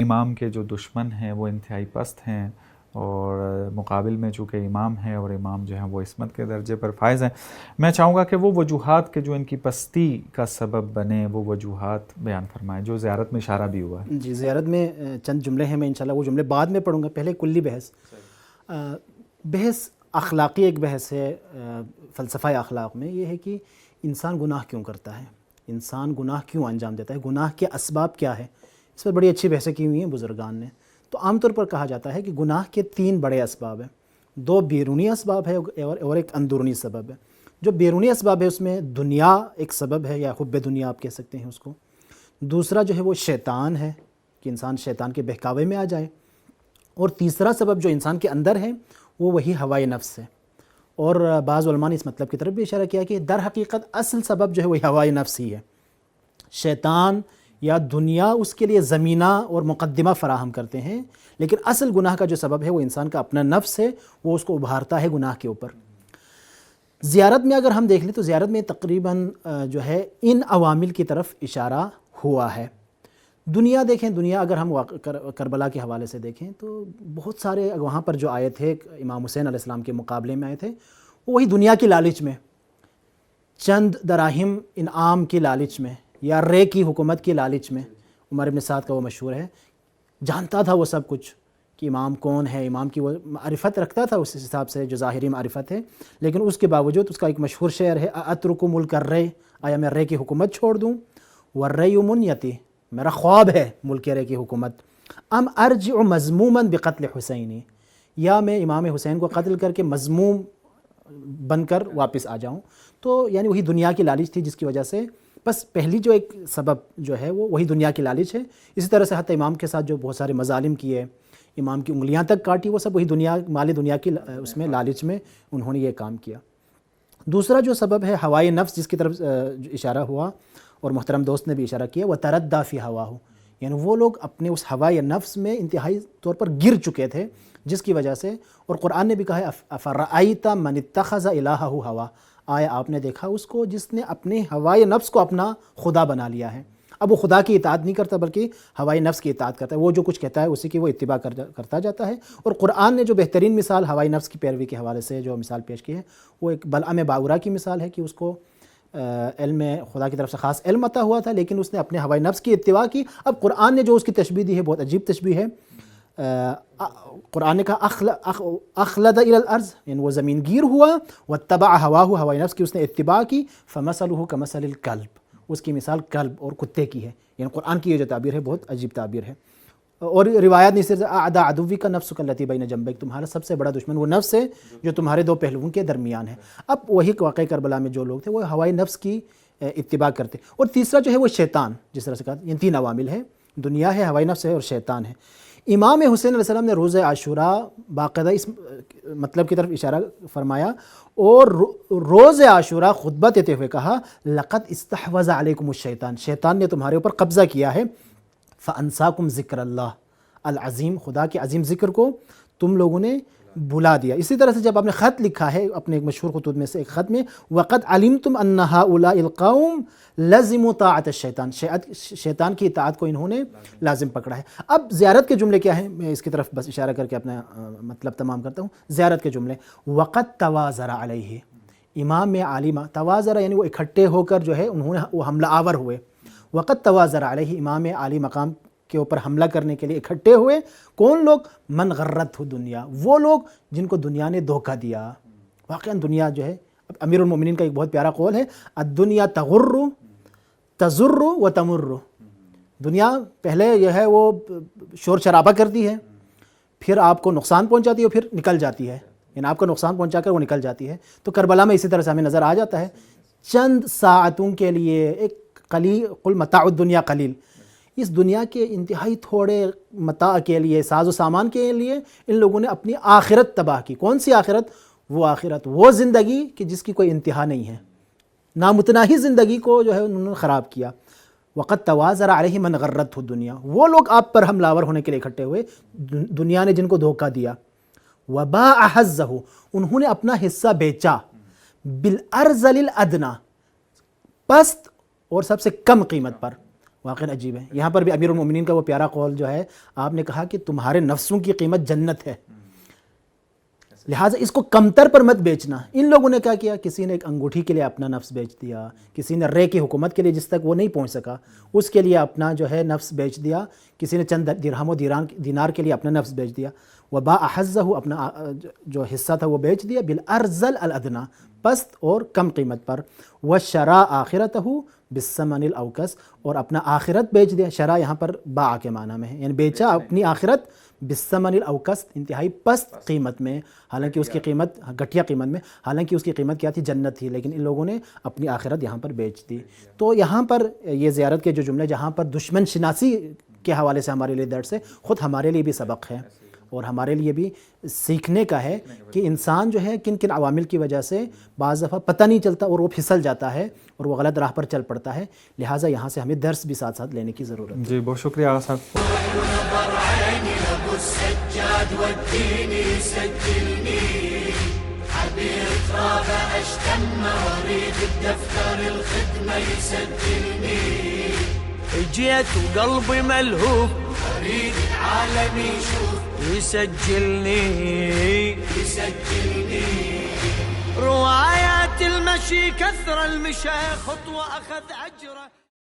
امام کے جو دشمن ہیں وہ انتہائی پست ہیں، اور مقابل میں چونکہ امام ہے اور امام جو ہیں وہ عصمت کے درجے پر فائز ہیں۔ میں چاہوں گا کہ وہ وجوہات کے جو ان کی پستی کا سبب بنے وہ وجوہات بیان فرمائیں، جو زیارت میں اشارہ بھی ہوا ہے۔ جی، زیارت میں چند جملے ہیں، میں انشاءاللہ وہ جملے بعد میں پڑھوں گا، پہلے کلی بحث اخلاقی ایک بحث ہے فلسفہ اخلاق میں، یہ ہے کہ انسان گناہ کیوں کرتا ہے، انسان گناہ کیوں انجام دیتا ہے، گناہ کے اسباب کیا ہے۔ اس پر بڑی اچھی بحثیں کی ہوئی ہیں بزرگان نے۔ تو عام طور پر کہا جاتا ہے کہ گناہ کے 3 بڑے اسباب ہیں، 2 بیرونی اسباب ہے اور ایک اندرونی سبب ہے۔ جو بیرونی اسباب ہے اس میں دنیا ایک سبب ہے، یا حب دنیا آپ کہہ سکتے ہیں اس کو۔ دوسرا جو ہے وہ شیطان ہے، کہ انسان شیطان کے بہکاوے میں آ جائے۔ اور تیسرا سبب جو انسان کے اندر ہے وہ وہی ہوائے نفس ہے۔ اور بعض علماء نے اس مطلب کی طرف بھی اشارہ کیا کہ در حقیقت اصل سبب جو ہے وہی ہوائے نفس ہی ہے۔ شیطان یا دنیا اس کے لیے زمینہ اور مقدمہ فراہم کرتے ہیں، لیکن اصل گناہ کا جو سبب ہے وہ انسان کا اپنا نفس ہے، وہ اس کو ابھارتا ہے گناہ کے اوپر۔ زیارت میں اگر ہم دیکھ لیں تو زیارت میں تقریباً جو ہے ان عوامل کی طرف اشارہ ہوا ہے۔ دنیا دیکھیں، دنیا اگر ہم کربلا کے حوالے سے دیکھیں تو بہت سارے وہاں پر جو آئے تھے امام حسین علیہ السلام کے مقابلے میں آئے تھے، وہی دنیا کی لالچ میں، چند دراہم انعام کی لالچ میں، یا رے کی حکومت کی لالچ میں۔ عمر ابن سعد کا وہ مشہور ہے، جانتا تھا وہ سب کچھ کہ امام کون ہے، امام کی وہ معرفت رکھتا تھا اس حساب سے جو ظاہری معرفت ہے، لیکن اس کے باوجود اس کا ایک مشہور شعر ہے، اترک ملک الرے، آیا میں رے کی حکومت چھوڑ دوں، والرے منیتی، میرا خواب ہے ملک رے کی حکومت، ام ارجع مذموما بقتل حسینی، یا میں امام حسین کو قتل کر کے مذموم بن کر واپس آ جاؤں۔ تو یعنی وہی دنیا کی لالچ تھی جس کی وجہ سے بس پہلی جو ایک سبب جو ہے وہ وہی دنیا کی لالچ ہے۔ اسی طرح سے حتی امام کے ساتھ جو بہت سارے مظالم کیے، امام کی انگلیاں تک کاٹی، وہ سب وہی دنیا، مال دنیا کی اس میں لالچ میں انہوں نے یہ کام کیا۔ دوسرا جو سبب ہے ہوائے نفس، جس کی طرف اشارہ ہوا اور محترم دوست نے بھی اشارہ کیا، وہ تردّا فی ہواہ، یعنی وہ لوگ اپنے اس ہوائے نفس میں انتہائی طور پر گر چکے تھے، جس کی وجہ سے، اور قرآن نے بھی کہا ہے افرأیت من اتخذ الہہ ہوا، آیا آپ نے دیکھا اس کو جس نے اپنے ہوائے نفس کو اپنا خدا بنا لیا ہے۔ اب وہ خدا کی اطاعت نہیں کرتا بلکہ ہوائے نفس کی اطاعت کرتا ہے، وہ جو کچھ کہتا ہے اسی کی وہ اتباع کرتا جاتا ہے۔ اور قرآن نے جو بہترین مثال ہوائے نفس کی پیروی کے حوالے سے جو مثال پیش کی ہے، وہ ایک بلعم باورا کی مثال ہے کہ اس کو علم خدا کی طرف سے خاص علم عطا ہوا تھا، لیکن اس نے اپنے ہوائے نفس کی اتباع کی۔ اب قرآن نے جو اس کی تشبیہ دی ہے بہت عجیب تشبیہ ہے۔ قرآن نے کہا اخلد الی الارض، یعنی وہ زمین گیر ہوا، واتبع ہواہ، ہوائے نفس کی اس نے اتباع کی، فمثلہ کمثل الکلب، اس کی مثال کلب اور کتے کی ہے۔ یعنی قرآن کی یہ جو تعبیر ہے بہت عجیب تعبیر ہے۔ اور روایات نے صرف اعداء عدوک نفسک التی بین جنبیک، تمہارا سب سے بڑا دشمن وہ نفس ہے جو تمہارے 2 پہلوؤں کے درمیان ہے۔ اب وہی واقعہ کربلا میں جو لوگ تھے وہ ہوائے نفس کی اتباع کرتے۔ اور تیسرا جو ہے وہ شیطان، جس طرح سے کہا یہ 3 عوامل ہیں، دنیا ہے، ہوائے نفس ہے اور شیطان ہے۔ امام حسین علیہ السلام نے روز عاشوراء باقاعدہ اس مطلب کی طرف اشارہ فرمایا، اور روز عاشوراء خطبہ دیتے ہوئے کہا لقد استحوذ علیکم الشیطان، شیطان نے تمہارے اوپر قبضہ کیا ہے، فانساکم ذکر اللہ العظیم، خدا کے عظیم ذکر کو تم لوگوں نے بلا دیا۔ اسی طرح سے جب آپ نے خط لکھا ہے اپنے ایک مشہور خطوط میں سے ایک خط میں، وقد علمتم ان هؤلاء القوم لزموا طاعت الشیطان، شیطان کی اطاعت کو انہوں نے لازم پکڑا ہے۔ اب زیارت کے جملے کیا ہیں، میں اس کی طرف بس اشارہ کر کے اپنا مطلب تمام کرتا ہوں۔ زیارت کے جملے، وقد توازر علیہ، امام عالمہ، توازر یعنی وہ اکٹھے ہو کر جو ہے انہوں نے وہ حملہ آور ہوئے، وقد توازر علیہ، امام عالی مقام کے اوپر حملہ کرنے کے لیے اکٹھے ہوئے۔ کون لوگ؟ من غرت دنیا، وہ لوگ جن کو دنیا نے دھوکہ دیا۔ واقعاً دنیا جو ہے، امیر المومنین کا ایک بہت پیارا قول ہے، الدنیا تغر تزر و تمر، دنیا پہلے جو ہے وہ شور شرابہ کرتی ہے، پھر آپ کو نقصان پہنچاتی ہے، پھر نکل جاتی ہے، یعنی آپ کو نقصان پہنچا کر وہ نکل جاتی ہے۔ تو کربلا میں اسی طرح سے ہمیں نظر آ جاتا ہے، چند ساعتوں کے لیے ایک قلیل، قل متاع الدنیا قلیل، اس دنیا کے انتہائی تھوڑے متاع کے لیے، ساز و سامان کے لیے ان لوگوں نے اپنی آخرت تباہ کی۔ کون سی آخرت؟ وہ آخرت، وہ زندگی کہ جس کی کوئی انتہا نہیں ہے، نامتناہی زندگی کو جو ہے انہوں نے خراب کیا۔ وقد توازر علیہ من غرتہ الدنیا، وہ لوگ آپ پر حملہ آور ہونے کے لیے اکٹھے ہوئے، دنیا نے جن کو دھوکہ دیا۔ وباع حظہ، انہوں نے اپنا حصہ بیچا، بالارذل الادنی، پست اور سب سے کم قیمت پر. واقعی عجیب ہے. یہاں پر بھی امیر المومنین کا وہ پیارا قول جو ہے، آپ نے کہا کہ تمہارے نفسوں کی قیمت جنت ہے، لہٰذا اس کو کمتر پر مت بیچنا. ان لوگوں نے کیا کیا، کسی نے ایک انگوٹھی کے لیے اپنا نفس بیچ دیا، کسی نے رے کی حکومت کے لیے جس تک وہ نہیں پہنچ سکا اس کے لیے اپنا جو ہے نفس بیچ دیا، کسی نے چند درہم و دینار کے لیے اپنا نفس بیچ دیا. وباع حظہ، اپنا جو حصہ تھا وہ بیچ دیا، بالارذل الادنی، پست اور کم قیمت پر. وشرا آخرتہ بالثمن الاوکس، اور اپنا آخرت بیچ دیا. شرا یہاں پر باع کے معنی میں ہے، یعنی بیچا اپنی آخرت بالثمن الاوکس، انتہائی پست قیمت میں، حالانکہ اس کی قیمت گھٹیا قیمت میں، حالانکہ اس کی قیمت کیا تھی، جنت تھی، لیکن ان لوگوں نے اپنی آخرت یہاں پر بیچ دی. تو یہاں پر یہ زیارت کے جو جملے جہاں پر دشمن شناسی کے حوالے سے ہمارے لیے درس ہے، خود ہمارے لیے بھی سبق ہے اور ہمارے لیے بھی سیکھنے کا ہے کہ انسان جو ہے کن کن عوامل کی وجہ سے بعض دفعہ پتہ نہیں چلتا اور وہ پھسل جاتا ہے اور وہ غلط راہ پر چل پڑتا ہے. لہٰذا یہاں سے ہمیں درس بھی ساتھ ساتھ لینے کی ضرورت ہے. جی بہت شکریہ آغا صاحب. جيت وقلبي ملهوف، اريد العالم يشوف، يسجلني روايات المشي، كثر المشي خطوة أخذ أجره.